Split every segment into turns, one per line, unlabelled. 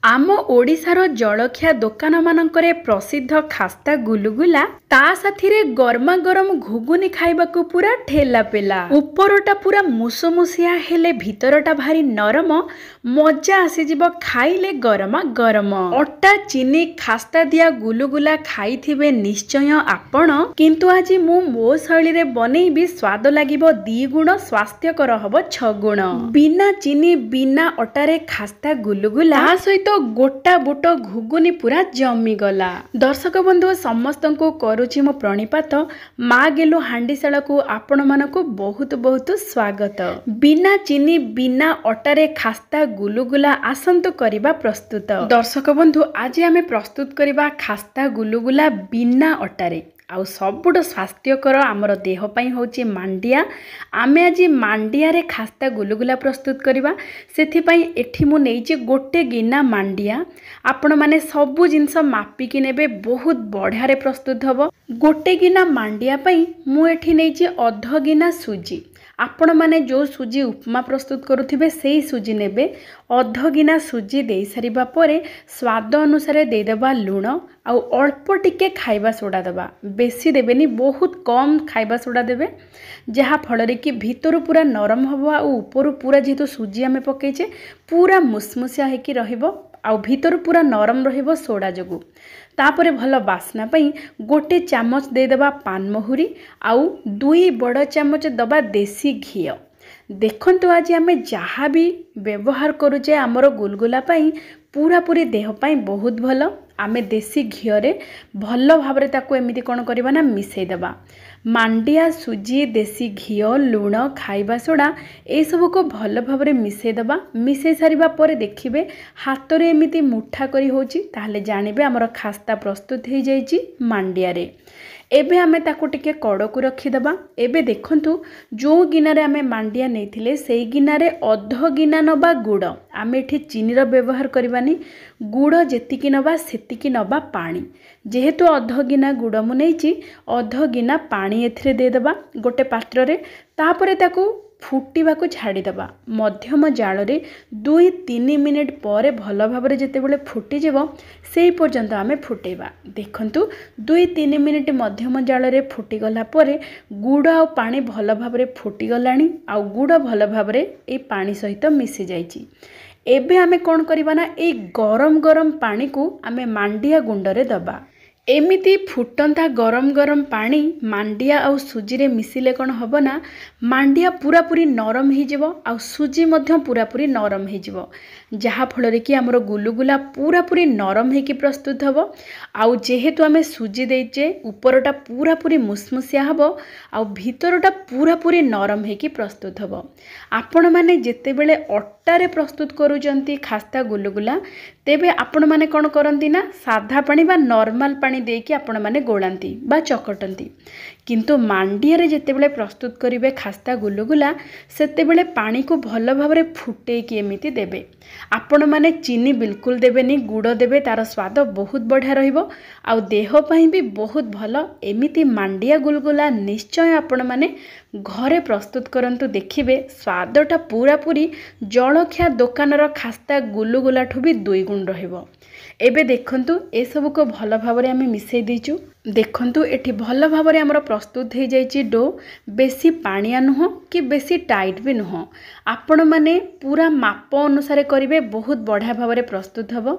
आम ओडिशार जलखिया दोकान मानकरे प्रसिद्ध खास्ता गुलुगुला ता साथीरे गरमा गरम घुगुनी खाइबाकू पूरा ठेला पेला। उपरटा पूरा मुसमुसिया हेले भितरटा भारी नरम, मजा आसीजिब खाइले गरमा गरम। अटा चीनी खास्ता दिया गुलुगुला खाइथिबे निश्चय आपण, किंतु आज मु मो शैली रे बनेइबी स्वाद लागिबो 2 गुण, स्वास्थ्यकर हबो 6 गुण। बिना चीनी बिना अटारे खास्ता गुलुगुला ता सहित गोटा बुट घुगुनी पूरा जमी गला। दर्शक बंधु समस्त को करुछि मो प्रणिपात। माँ गेलु हांडीशाला को आपण मानको बहुत बहुत स्वागत। बिना चीनी बिना अटारे खास्ता गुलुगुला आसंतु करिबा प्रस्तुत। दर्शक बंधु आज आमे प्रस्तुत करिबा खास्ता गुलुगुला बिना अटारे। आउ सबुठ स्वास्थ्यकर आमर देह पई होची मांडिया। आमे आज मांडिया रे खास्ता गुलुगुला प्रस्तुत करिबा। सेथि पई एठी मु नेइची गोटे गिना मांडिया। आपण माने सबु जिंस मापी कि नेबे, बहुत बढ़िया रे प्रस्तुत हबो। गोटे गिना मांडिया पई मु एठी नेइची अध गिना सुजी। आपण माने जो सुजी उपमा प्रस्तुत करुथिबे सेही सुजी नेबे। अध गिना सुजी दे सारिबा परे स्वाद अनुसार दे देबा लूण, आउ अल्प टिके खाइबा सोडा देबा। बेसी देबेनी, बहुत कम खाइबा सोडा देबे, जहा फଳରେ कि भितरु पूरा नरम हबो आ ऊपर पूरा जेतु सुजी आमे पकेइचे पूरा मुसमुसिया हेकी रहिबो, आउ भितरु पूरा नरम रहिबो सोडा जगु। तापरे भल बास्ना पई गोटे चामच दे देबा पान महुरी, आउ 2 बड़ चामच दबा देसी घी। देखंतु आज आमे जहा भी व्यवहार करूचे आमर गुलगुला पई पूरा पूरी देह पई बहुत भल। आमे देसी घी रे भल भाबरे ताको एमिति कोन करबा ना मिसई देबा। मांडिया सुजी देसी घी लूण खाइबा सोडा ए सब को भल भाबरे मिसई देबा। मिसई सारिबा परे देखिबे हाथ रे एमिति मुठा करी होची, ताहले जानिबे हमर खास्ता प्रस्तुत हो जाइची मांडिया रे। एबे आमे ताको टिके कड़कू रखीदेबा। एबे देखंतु जो गिनारे आमे मांडिया नेथिले सेई गिनारे अध गिना नबा गुड़। आमे एठी चीनी रो व्यवहार करबानी, गुड़ जेतिकी नबा सेतिकी नबा पानी। जेहेतु अध गिना गुड़ मु नेइची, अध गिना पानी एथिरे दे देबा गोटे पात्र रे। तापरे ताको फुटिबाकू छाड़ी देबा मध्यम जाल रे 2-3 मिनिट पर भल भाबरे जेतेबेले फुटी जेबो सेई पर्यंत आमे फुटेबा। देखंतु 2-3 मिनिट मध्यम जाल रे फुटी गला परे गुड़ आ पानी भल भाबरे फुटी गलानी, आ गुड़ भल भाबरे ए पानी सहित मिसी जाइची। एबे आमे कोन करबा ना, ए गरम गरम पानी को आमे मांडिया गुंड रे दबा। एमिति फुटंता गरम गरम पानी मांडिया आउ सुजी रे मिसिले कोन हबो ना, मांडिया पूरा पूरी नरम ही जिवो, आउ सुजी मध्य पूरा पूरी नरम ही जिवो, जहा फଳରେ कि हमरो गुलुगुला पूरा पूरी नरम हेकी प्रस्तुत हबो। आउ जेहेतु आमे सुजी देइचे ऊपरटा पूरा पूरी मुसमुसिया हबो, आउ भितरटा पूरा पूरी नरम हेकी प्रस्तुत हबो। आपण माने जेतेबेले अट्टारे प्रस्तुत करूचंती खास्ता गुलुगुला, तेबे आपण माने कोन करंती ना, साधा पानी बा नॉर्मल पानी देकी आपण माने गोळांती बा चकटंती। किंतु मांडिया रे जेतेबेले प्रस्तुत करिवे खास्ता गुलुगुला, सेतेबेले पानी को भल भाबरे फुटेकी एमिति देबे। आपण माने चीनी बिल्कुल देबेनी, गुड़ देबे, तार स्वाद बहुत बढ़िया रहिबो, आउ देह पई भी बहुत भल। एमिति मांडिया गुलगुला निश्चय आपण माने घरे प्रस्तुत करंतु, देखिबे स्वादटा पूरा पूरी जलखिया दोकानर खास्ता गुलुगुला ठु भी 2 गुण रहिबो। एबे देखंतु ए सब को भल भाबरे आमे मिसई देइचु। देखंतु एठी भल भाबरे हमर प्रस्तुत हो जाइची डो। बेसी पानिया नुह कि बेसी टाइट भी नुह, आपण माने पूरा माप अनुसार करिवे, बहुत बढ़िया भाबरे प्रस्तुत हबो।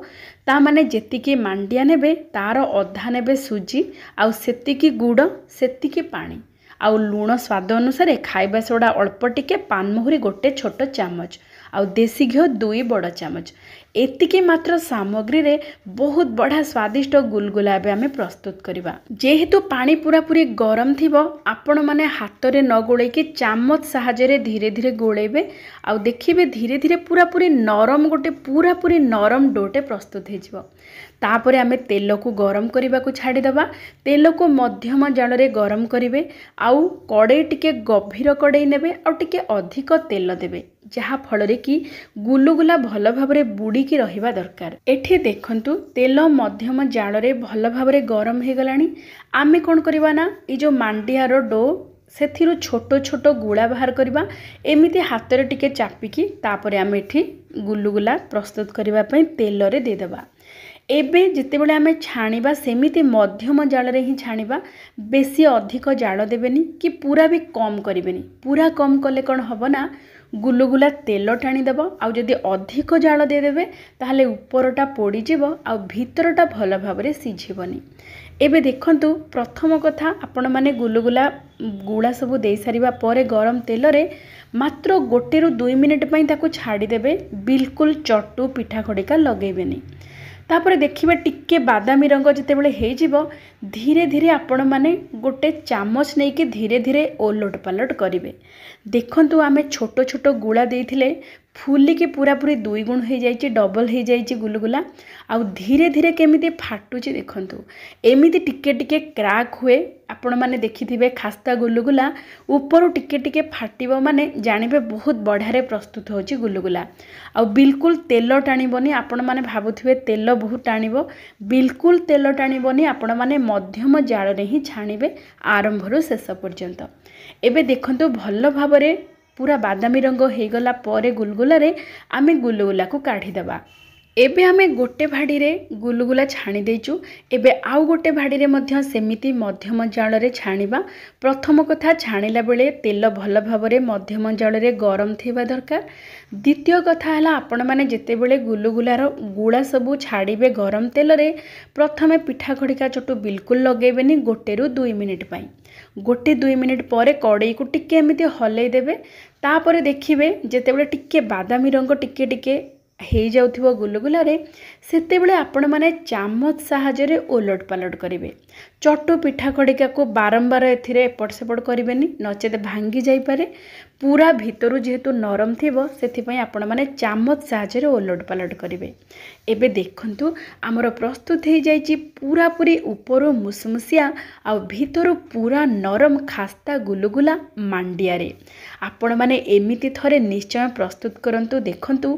ता माने जेतिकी मांडिया नेबे तार अधा नेबे सुजी, आउ सेतिकी गुड़ सेतिकी पानी, आउ लूण स्वाद अनुसार, खाइबा सोडा अल्प टिके, पान महुरी गोटे छोट चामच, आउ देसी घी 2 बड़ चामच। एतिके मात्र सामग्री रे बहुत बढ़िया स्वादिष्ट गुलगुला एबे आमे प्रस्तुत करिबा। जेहेतु पानी पूरा पूरी गरम थिबो, आपण माने हाथ रे न गोळे कि चामच सहायरे रे धीरे धीरे गोळेबे, आउ देखिबे धीरे धीरे पूरा पूरी नरम गोटे पूरा पूरी नरम डोटे प्रस्तुत हे जिवो। तापरे आमे तेल को गरम करबा को छाड़ी दबा। तेल को मध्यम जाल रे गरम करिवे, आउ कड़े टिके गभीर कड़े नेबे, आउ टिके अधिक तेल देबे, जहा फଳରେ कि गुलुगुला भल भाबरे बुड़ी की रहिबा दरकार। एठी देखंतु तेल मध्यम जाल रे भल भाबरे गरम हे गलानी। आमे कोन करबा ना, ई जो मांडिया रो डो ସେଥିରୁ ଛୋଟ ଛୋଟ ଗୁଳା ବାହାର କରିବା। ଏମିତି ହାତରେ ଟିକେ ଚାପିକି ତାପରେ ଆମେ ଏଠି ଗୁଲୁଗୁଲା ପ୍ରସ୍ତୁତ କରିବା ପାଇଁ ତେଲରେ ଦେଇଦେବା। ଏବେ ଯେତେବେଳେ ଆମେ ଛାଣିବା ସେମିତି ମଧ୍ୟମ ଜାଳରେ ହିଁ ଛାଣିବା। ବେଶୀ ଅଧିକ ଜାଳ ଦେବେନି କି ପୁରା ବି କମ୍ କରିବେନି। ପୁରା କମ୍ କଲେ କ'ଣ ହେବ ନା ଗୁଲୁଗୁଲା ତେଲ ଟାଣିଦେବ। ଆଉ ଯଦି ଅଧିକ ଜାଳ ଦେଇଦେବେ ତାହେଲେ ଉପରଟା ପୋଡ଼ିଯିବ ଆଉ ଭିତରଟା ଭଲ ଭାବରେ ସିଝିବନି। ଏବେ ଦେଖନ୍ତୁ ପ୍ରଥମ କଥା ଆପଣମାନେ ଗୁଳା ସବୁ ଦେଇସାରିବା ପରେ ଗରମ ତେଲରେ ମାତ୍ର 1 ରୁ 2 ମିନିଟ୍ ପାଇଁ ତାକୁ ଛାଡ଼ିଦେବେ। ବିଲକୁଲ ଚଟୁ ପିଠା ଖଡ଼ିକା ଲଗାଇବେନି। ତାପରେ ଦେଖିବେ ଟିକେ ବାଦାମୀ ରଙ୍ଗ ଯେତେବେଳେ ହେଇଯିବ ଧୀରେ ଧୀରେ ଆପଣମାନେ ଗୋଟେ ଚାମଚ ନେଇକି ଧୀରେ ଧୀରେ ଓଲଟ ପାଲଟ କରିବେ। ଦେଖନ୍ତୁ ଆମେ ଛୋଟ ଛୋଟ ଗୁଳା ଦେଇଥିଲେ ଫୁଲିକି ପୁରାପୁରି 2 ଗୁଣ ହେଇଯାଇଛି, ଡବଲ ହେଇଯାଇଛି ଗୁଲୁଗୁଲା। ଆଉ ଧୀରେ ଧୀରେ କେମିତି ଫାଟୁଛି ଦେଖନ୍ତୁ। ଏମିତି ଟିକେ ଟିକେ କ୍ରାକ୍ ହୁଏ। ଆପଣମାନେ ଦେଖିଥିବେ ଖାସ୍ତା ଗୁଲୁଗୁଲା ଉପରୁ ଟିକେ ଟିକେ ଫାଟିବ ମାନେ ଜାଣିବେ ବହୁତ ବଢ଼ିଆରେ ପ୍ରସ୍ତୁତ ହେଉଛି ଗୁଲୁଗୁଲା। ଆଉ ବିଲକୁଲ ତେଲ ଟାଣିବନି। ଆପଣମାନେ ଭାବୁଥିବେ ତେଲ ବହୁତ ଟାଣିବ, ବିଲକୁଲ ତେଲ ଟାଣିବନି। ଆପଣମାନେ ମଧ୍ୟମ ଜାଳରେ ହିଁ ଛାଣିବେ ଆରମ୍ଭରୁ ଶେଷ ପର୍ଯ୍ୟନ୍ତ। ଏବେ ଦେଖନ୍ତୁ ଭଲ ଭାବରେ ପୁରା ବାଦାମୀ ରଙ୍ଗ ହେଇଗଲା ପରେ ଗୁଲୁଗୁଲାରେ ଆମେ ଗୁଲୁଗୁଲାକୁ କାଢ଼ିଦେବା। ଏବେ ଆମେ ଗୋଟେ ଭାଡ଼ିରେ ଗୁଲୁଗୁଲା ଛାଣି ଦେଇଛୁ। ଏବେ ଆଉ ଗୋଟେ ଭାଡ଼ିରେ ମଧ୍ୟ ସେମିତି ମଧ୍ୟମ ଜାଳରେ ଛାଣିବା। ପ୍ରଥମ କଥା ଛାଣିଲା ବେଳେ ତେଲ ଭଲ ଭାବରେ ମଧ୍ୟମ ଜାଳରେ ଗରମ ଥିବା ଦରକାର। ଦ୍ୱିତୀୟ କଥା ହେଲା ଆପଣମାନେ ଯେତେବେଳେ ଗୁଲୁଗୁଲାର ଗୁଳା ସବୁ ଛାଡ଼ିବେ ଗରମ ତେଲରେ ପ୍ରଥମେ ପିଠା ଖଡ଼ିକା ଚଟୁ ବିଲକୁଲ ଲଗାଇବେନି 1 ରୁ 2 ମିନିଟ୍ ପାଇଁ। 1-2 ମିନିଟ୍ ପରେ କଡ଼େଇକୁ ଟିକେ ଏମିତି ହଲେଇ ଦେବେ। ତାପରେ ଦେଖିବେ ଯେତେବେଳେ ଟିକେ ବାଦାମୀ ରଙ୍ଗ ଟିକେ ଟିକେ ହେଇଯାଉଥିବ ଗୁଲୁଗୁଲାରେ ସେତେବେଳେ ଆପଣମାନେ ଚାମଚ ସାହାଯ୍ୟରେ ଓଲଟ ପାଲଟ କରିବେ। ଚଟୁ ପିଠା ଖଡ଼ିକାକୁ ବାରମ୍ବାର ଏଥିରେ ଏପଟ ସେପଟ କରିବେନି, ନଚେତ ଭାଙ୍ଗି ଯାଇପାରେ। ପୁରା ଭିତରୁ ଯେହେତୁ ନରମ ଥିବ ସେଥିପାଇଁ ଆପଣମାନେ ଚାମଚ ସାହାଯ୍ୟରେ ଓଲଟ ପାଲଟ କରିବେ। ଏବେ ଦେଖନ୍ତୁ ଆମର ପ୍ରସ୍ତୁତ ହେଇଯାଇଛି ପୁରାପୁରି ଉପରୁ ମୁସମୁସିଆ ଆଉ ଭିତରୁ ପୁରା ନରମ ଖାସ୍ତା ଗୁଲୁଗୁଲା ମାଣ୍ଡିଆରେ। ଆପଣମାନେ ଏମିତି ଥରେ ନିଶ୍ଚୟ ପ୍ରସ୍ତୁତ କରନ୍ତୁ। ଦେଖନ୍ତୁ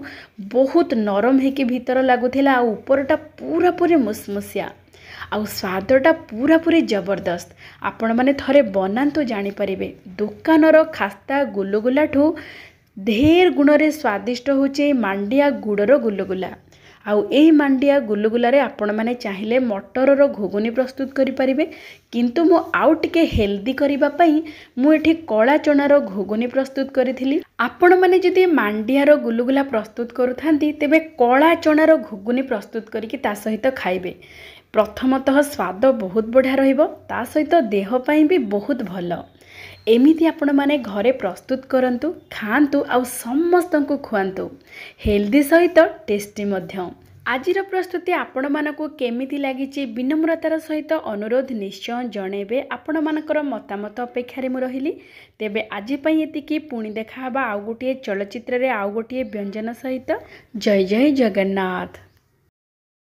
ବହୁତ ନରମ ହେଇକି ଭିତର ଲାଗୁଥିଲା ଆଉ ଉପରଟା ପୁରାପୁରି ମୁସମୁସିଆ ଆଉ ସ୍ୱାଦଟା ପୁରାପୁରି ଜବରଦସ୍ତ। ଆପଣମାନେ ଥରେ ବନାନ୍ତୁ ଜାଣିପାରିବେ। ଦୋକାନର ଖାସ୍ତା ଗୁଲୁଗୁଲାଠୁ ଢେର ଗୁଣରେ ସ୍ୱାଦିଷ୍ଟ ହେଉଛି ଏଇ ମାଣ୍ଡିଆ ଗୁଡ଼ର ଗୁଲୁଗୁଲା। ଆଉ ଏହି ମାଣ୍ଡିଆ ଗୁଲୁଗୁଲାରେ ଆପଣମାନେ ଚାହିଁଲେ ମଟରର ଘୁଗୁନି ପ୍ରସ୍ତୁତ କରିପାରିବେ। କିନ୍ତୁ ମୁଁ ଆଉ ଟିକେ ହେଲ୍ଦି କରିବା ପାଇଁ ମୁଁ ଏଠି କଳା ଚଣାର ଘୁଗୁନି ପ୍ରସ୍ତୁତ କରିଥିଲି। ଆପଣମାନେ ଯଦି ମାଣ୍ଡିଆର ଗୁଲୁଗୁଲା ପ୍ରସ୍ତୁତ କରୁଥାନ୍ତି ତେବେ କଳା ଚଣାର ଘୁଗୁନି ପ୍ରସ୍ତୁତ କରିକି ତା ସହିତ ଖାଇବେ। ପ୍ରଥମତଃ ସ୍ୱାଦ ବହୁତ ବଢ଼ିଆ ରହିବ, ତା ସହିତ ଦେହ ପାଇଁ ବି ବହୁତ ଭଲ। ଏମିତି ଆପଣମାନେ ଘରେ ପ୍ରସ୍ତୁତ କରନ୍ତୁ, ଖାଆନ୍ତୁ ଆଉ ସମସ୍ତଙ୍କୁ ଖୁଆନ୍ତୁ। ହେଲ୍ଦି ସହିତ ଟେଷ୍ଟି ମଧ୍ୟ। ଆଜିର ପ୍ରସ୍ତୁତି ଆପଣମାନଙ୍କୁ କେମିତି ଲାଗିଛି ବିନମ୍ରତାର ସହିତ ଅନୁରୋଧ ନିଶ୍ଚୟ ଜଣାଇବେ। ଆପଣମାନଙ୍କର ମତାମତ ଅପେକ୍ଷାରେ ମୁଁ ରହିଲି। ତେବେ ଆଜି ପାଇଁ ଏତିକି। ପୁଣି ଦେଖା ହେବା ଆଉ ଗୋଟିଏ ଚଳଚ୍ଚିତ୍ରରେ ଆଉ ଗୋଟିଏ ବ୍ୟଞ୍ଜନ ସହିତ। ଜୟ ଜୟ ଜଗନ୍ନାଥ।